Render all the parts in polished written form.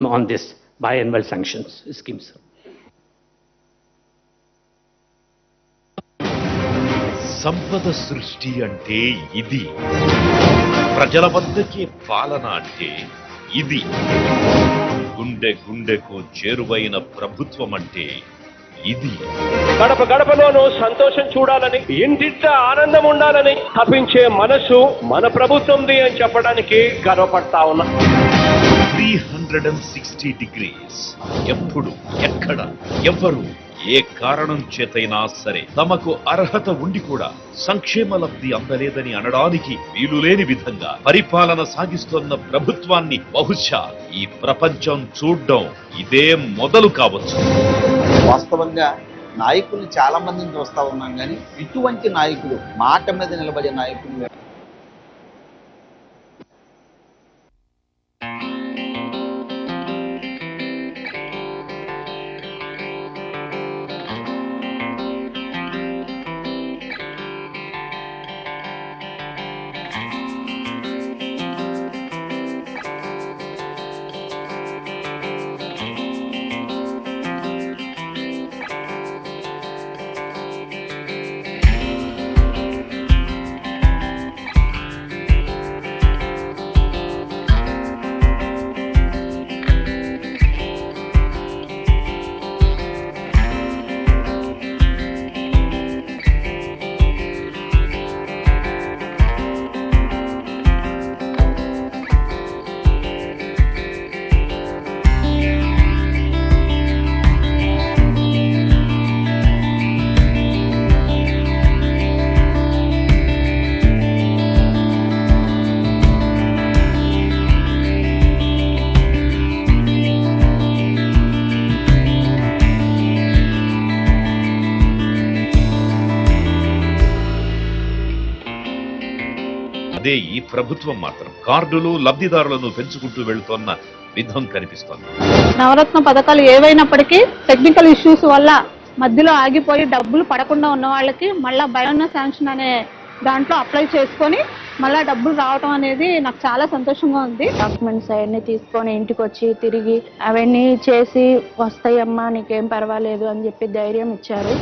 on this biannual sanctions schemes. సంపద సృష్టి అంటే ఇది, ప్రజల వద్దకే పాలన అంటే ఇది, గుండె గుండెకు చేరువైన ప్రభుత్వం అంటే ఇది. గడప గడపలోనూ సంతోషం చూడాలని, ఇంటింట ఆనందం ఉండాలని తప్పించే మనసు మన ప్రభుత్వంది అని చెప్పడానికి గర్వపడతా ఉన్నా. 360 డిగ్రీస్, ఎప్పుడు ఎక్కడ ఎవరు ఏ కారణం చేతైనా సరే తమకు అర్హత ఉండి కూడా సంక్షేమ లబ్ధి అందలేదని అనడానికి వీలులేని విధంగా పరిపాలన సాగిస్తున్న ప్రభుత్వాన్ని బహుశా ఈ ప్రపంచం చూడ్డం ఇదే మొదలు కావచ్చు. వాస్తవంగా నాయకుల్ని చాలా మందిని చూస్తా ఉన్నాం, కానీ ఇటువంటి నాయకులు, మాట మీద నిలబడే నాయకులు అదే ఈ ప్రభుత్వం మాత్రం కార్డులు లబ్ధిదారులను పెంచుకుంటూ వెళుతోన్న విధం కనిపిస్తోంది. నవరత్న పథకాలు ఏవైనప్పటికీ టెక్నికల్ ఇష్యూస్ వల్ల మధ్యలో ఆగిపోయి డబ్బులు పడకుండా ఉన్న వాళ్ళకి మళ్ళా బయోన్న శాంక్షన్ అనే దాంట్లో అప్లై చేసుకొని మళ్ళా డబ్బులు రావటం అనేది నాకు చాలా సంతోషంగా ఉంది. డాక్యుమెంట్స్ అవన్నీ తీసుకొని ఇంటికి వచ్చి తిరిగి అవన్నీ చేసి వస్తాయమ్మా నీకేం పర్వాలేదు అని చెప్పి ధైర్యం ఇచ్చారు.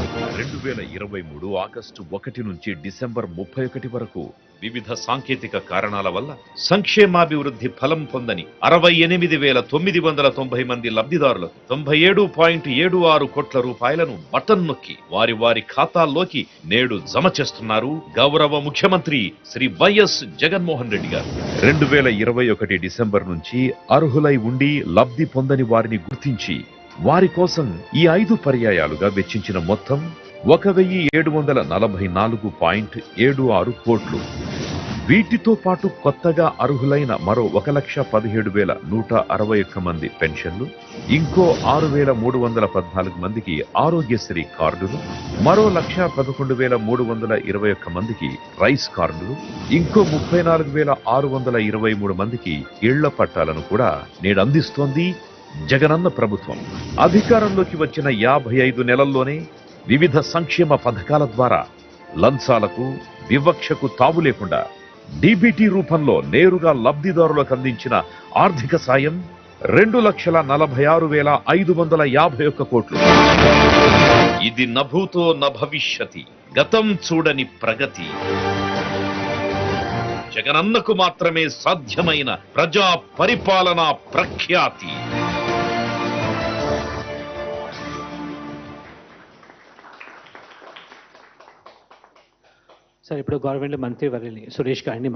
2023 ఆగస్టు 1 నుంచి డిసెంబర్ 31 వరకు వివిధ సాంకేతిక కారణాల వల్ల సంక్షేమాభివృద్ధి ఫలం పొందని 68,990 మంది లబ్ధిదారులకు 97.76 కోట్ల రూపాయలను బటన్ నొక్కి వారి వారి ఖాతాల్లోకి నేడు జమ చేస్తున్నారు గౌరవ ముఖ్యమంత్రి శ్రీ వైఎస్ జగన్మోహన్ రెడ్డి గారు. 2021 డిసెంబర్ నుంచి అర్హులై ఉండి లబ్ధి పొందని వారిని గుర్తించి వారి కోసం ఈ 5 పర్యాయాలుగా వెచ్చించిన మొత్తం 1,744.76 కోట్లు. వీటితో పాటు కొత్తగా అర్హులైన మరో 1,17,161 మంది పెన్షన్లు, ఇంకో 6,314 మందికి ఆరోగ్యశ్రీ కార్డులు, మరో 1,11,321 మందికి రైస్ కార్డులు, ఇంకో 34,623 మందికి ఇళ్ల పట్టాలను కూడా నేడు అందిస్తోంది జగనన్న ప్రభుత్వం. అధికారంలోకి వచ్చిన 55 నెలల్లోనే వివిధ సంక్షేమ పథకాల ద్వారా లంచాలకు, వివక్షకు తావు లేకుండా డీబీటీ రూపంలో నేరుగా లబ్ధిదారులకు అందించిన ఆర్థిక సాయం 2,46,551 కోట్లు. ఇది నభూతో నభవిష్యతి, గతం చూడని ప్రగతి. జగనన్నకు మాత్రమే సాధ్యమైన ప్రజా పరిపాలన ప్రఖ్యాతి. సార్, ఇప్పుడు గవర్నమెంట్ మంత్రి వర్యులు సురేష్ గారిని